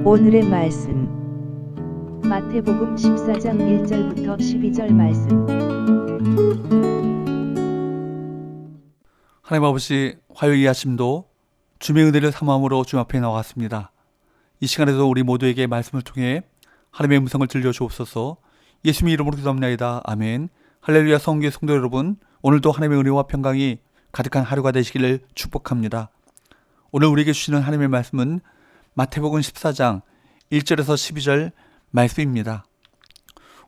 오늘의 말씀 마태복음 14장 1절부터 12절 말씀. 하나님 아버지, 화요일 이 아침도 주의 은혜를 삼함으로 주 앞에 나왔습니다. 이 시간에도 우리 모두에게 말씀을 통해 하나님의 음성을 들려주옵소서. 예수님의 이름으로 기도합니다. 아멘. 할렐루야. 성교회 성도 여러분, 오늘도 하나님의 은혜와 평강이 가득한 하루가 되시기를 축복합니다. 오늘 우리에게 주시는 하나님의 말씀은 마태복음 14장 1절에서 12절 말씀입니다.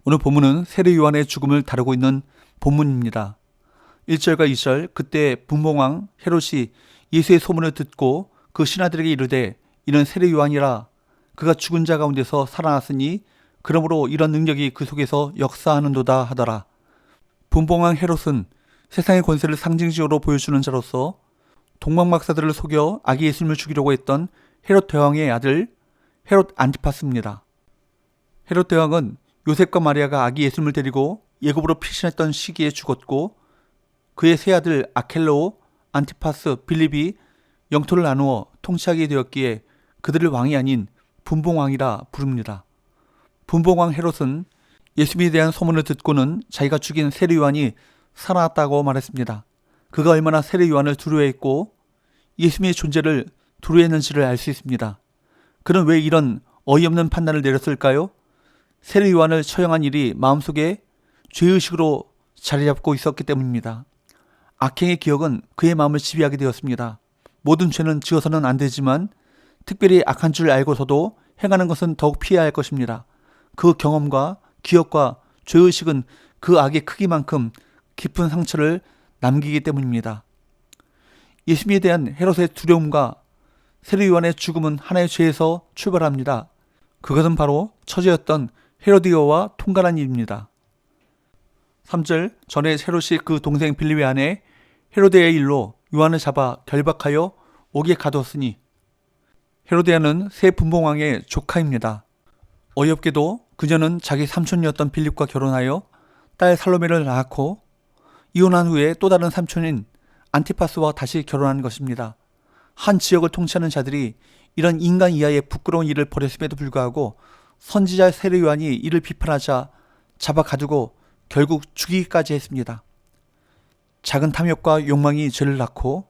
오늘 본문은 세례 요한의 죽음을 다루고 있는 본문입니다. 1절과 2절, 그때 분봉왕 헤롯이 예수의 소문을 듣고 그 신하들에게 이르되 이는 세례 요한이라. 그가 죽은 자 가운데서 살아났으니 그러므로 이런 능력이 그 속에서 역사하는도다 하더라. 분봉왕 헤롯은 세상의 권세를 상징적으로 보여주는 자로서 동방박사들을 속여 아기 예수님을 죽이려고 했던 헤롯 대왕의 아들 헤롯 안티파스입니다. 헤롯 대왕은 요셉과 마리아가 아기 예수님을 데리고 예굽으로 피신했던 시기에 죽었고, 그의 세 아들 아켈로, 안티파스, 빌립이 영토를 나누어 통치하게 되었기에 그들을 왕이 아닌 분봉왕이라 부릅니다. 분봉왕 헤롯은 예수님에 대한 소문을 듣고는 자기가 죽인 세례 요한이 살아났다고 말했습니다. 그가 얼마나 세례 요한을 두려워했고 예수님의 존재를 두려워했는지를 알 수 있습니다. 그는 왜 이런 어이없는 판단을 내렸을까요? 세례 요한을 처형한 일이 마음속에 죄의식으로 자리 잡고 있었기 때문입니다. 악행의 기억은 그의 마음을 지배하게 되었습니다. 모든 죄는 지어서는 안 되지만 특별히 악한 줄 알고서도 행하는 것은 더욱 피해야 할 것입니다. 그 경험과 기억과 죄의식은 그 악의 크기만큼 깊은 상처를 남기기 때문입니다. 예수님에 대한 헤롯의 두려움과 세례 요한의 죽음은 하나의 죄에서 출발합니다. 그것은 바로 처제였던 헤로디아와 통관한 일입니다. 3절, 전에 헤롯이 그 동생 빌립의 아내 헤로데아의 일로 요한을 잡아 결박하여 옥에 가두었으니, 헤로데아는 새 분봉왕의 조카입니다. 어이없게도 그녀는 자기 삼촌이었던 빌립과 결혼하여 딸 살로메를 낳았고 이혼한 후에 또 다른 삼촌인 안티파스와 다시 결혼한 것입니다. 한 지역을 통치하는 자들이 이런 인간 이하의 부끄러운 일을 벌였음에도 불구하고 선지자 세례 요한이 이를 비판하자 잡아 가두고 결국 죽이기까지 했습니다. 작은 탐욕과 욕망이 죄를 낳고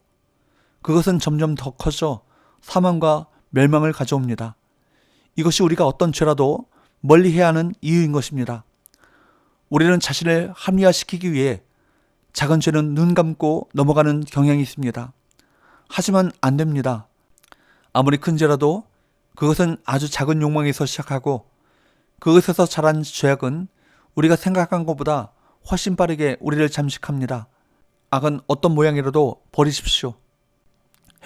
그것은 점점 더 커져 사망과 멸망을 가져옵니다. 이것이 우리가 어떤 죄라도 멀리해야 하는 이유인 것입니다. 우리는 자신을 합리화시키기 위해 작은 죄는 눈 감고 넘어가는 경향이 있습니다. 하지만 안 됩니다. 아무리 큰 죄라도 그것은 아주 작은 욕망에서 시작하고 그것에서 자란 죄악은 우리가 생각한 것보다 훨씬 빠르게 우리를 잠식합니다. 악은 어떤 모양이라도 버리십시오.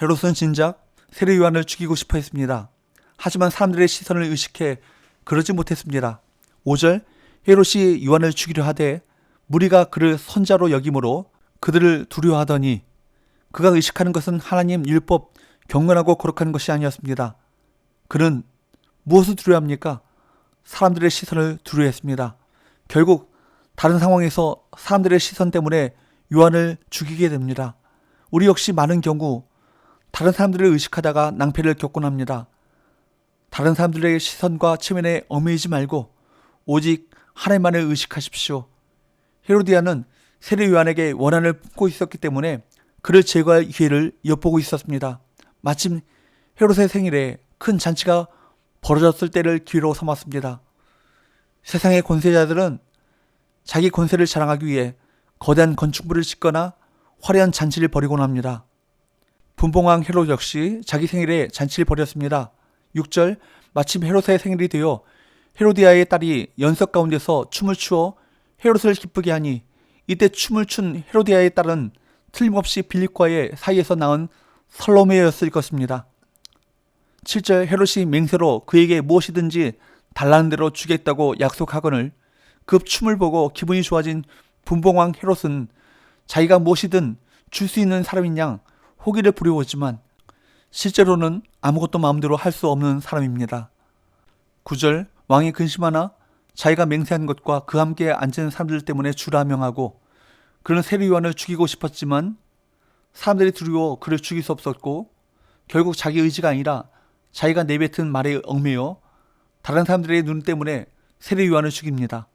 헤롯은 진작 세례 요한을 죽이고 싶어 했습니다. 하지만 사람들의 시선을 의식해 그러지 못했습니다. 5절, 헤롯이 요한을 죽이려 하되 무리가 그를 선자로 여김으로 그들을 두려워하더니, 그가 의식하는 것은 하나님 율법 경건하고 거룩한 것이 아니었습니다. 그는 무엇을 두려워합니까? 사람들의 시선을 두려워했습니다. 결국 다른 상황에서 사람들의 시선 때문에 요한을 죽이게 됩니다. 우리 역시 많은 경우 다른 사람들을 의식하다가 낭패를 겪곤 합니다. 다른 사람들의 시선과 체면에 얽매이지 말고 오직 하나님만을 의식하십시오. 헤로디아는 세례 요한에게 원한을 품고 있었기 때문에 그를 제거할 기회를 엿보고 있었습니다. 마침 헤롯의 생일에 큰 잔치가 벌어졌을 때를 기회로 삼았습니다. 세상의 권세자들은 자기 권세를 자랑하기 위해 거대한 건축물을 짓거나 화려한 잔치를 벌이곤 합니다. 분봉왕 헤롯 역시 자기 생일에 잔치를 벌였습니다. 6절, 마침 헤롯의 생일이 되어 헤로디아의 딸이 연석 가운데서 춤을 추어 헤롯을 기쁘게 하니, 이때 춤을 춘 헤로디아의 딸은 틀림없이 빌립과의 사이에서 낳은 살로메였을 것입니다. 7절, 헤롯이 맹세로 그에게 무엇이든지 달라는 대로 주겠다고 약속하거늘 급 춤을 보고 기분이 좋아진 분봉왕 헤롯은 자기가 무엇이든 줄 수 있는 사람인 양 호기를 부려오지만 실제로는 아무것도 마음대로 할 수 없는 사람입니다. 9절, 왕이 근심하나 자기가 맹세한 것과 그 함께 앉은 사람들 때문에 주라 명하고, 그는 세례 요한을 죽이고 싶었지만 사람들이 두려워 그를 죽일 수 없었고 결국 자기 의지가 아니라 자기가 내뱉은 말에 얽매여 다른 사람들의 눈 때문에 세례 요한을 죽입니다.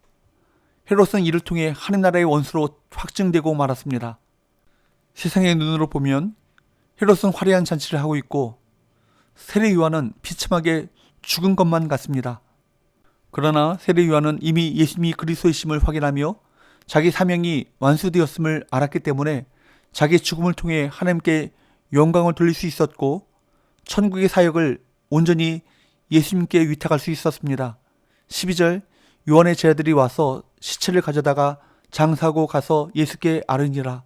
헤롯은 이를 통해 하늘 나라의 원수로 확증되고 말았습니다. 세상의 눈으로 보면 헤롯은 화려한 잔치를 하고 있고 세례 요한은 비참하게 죽은 것만 같습니다. 그러나 세례 요한은 이미 예수님이 그리스도이심을 확인하며 자기 사명이 완수되었음을 알았기 때문에 자기 죽음을 통해 하나님께 영광을 돌릴 수 있었고 천국의 사역을 온전히 예수님께 위탁할 수 있었습니다. 12절 요한의 제자들이 와서 시체를 가져다가 장사하고 가서 예수께 아뢰니라.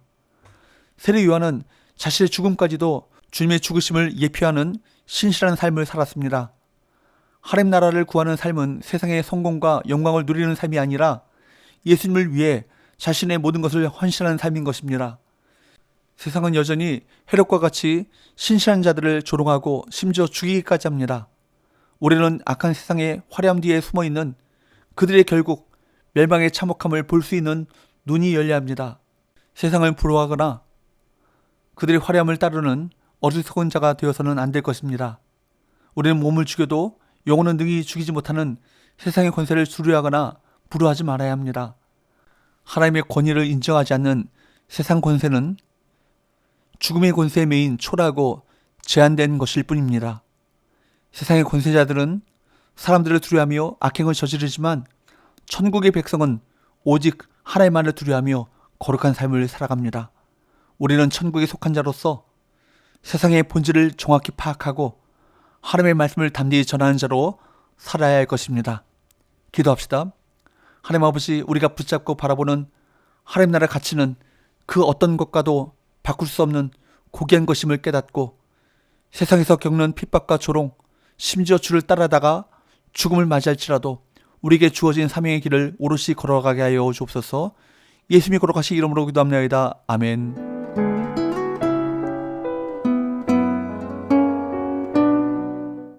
세례 요한은 자신의 죽음까지도 주님의 죽으심을 예표하는 신실한 삶을 살았습니다. 하나님 나라를 구하는 삶은 세상의 성공과 영광을 누리는 삶이 아니라 예수님을 위해 자신의 모든 것을 헌신하는 삶인 것입니다. 세상은 여전히 헤롯과 같이 신실한 자들을 조롱하고 심지어 죽이기까지 합니다. 우리는 악한 세상의 화려함 뒤에 숨어있는 그들의 결국 멸망의 참혹함을 볼 수 있는 눈이 열려야 합니다. 세상을 부러워하거나 그들의 화려함을 따르는 어리석은 자가 되어서는 안 될 것입니다. 우리는 몸을 죽여도 영혼은 능히 죽이지 못하는 세상의 권세를 두려워하거나 부러워하지 말아야 합니다. 하나님의 권위를 인정하지 않는 세상 권세는 죽음의 권세에 매인 초라하고 제한된 것일 뿐입니다. 세상의 권세자들은 사람들을 두려워하며 악행을 저지르지만 천국의 백성은 오직 하나님만을 두려워하며 거룩한 삶을 살아갑니다. 우리는 천국에 속한 자로서 세상의 본질을 정확히 파악하고 하나님의 말씀을 담대히 전하는 자로 살아야 할 것입니다. 기도합시다. 하나님 아버지, 우리가 붙잡고 바라보는 하나님 나라 가치는 그 어떤 것과도 바꿀 수 없는 고귀한 것임을 깨닫고 세상에서 겪는 핍박과 조롱, 심지어 주를 따라다가 죽음을 맞이할지라도 우리에게 주어진 사명의 길을 오롯이 걸어가게 하여 주옵소서. 예수님의 거룩하신 이름으로 기도합나이다. 아멘.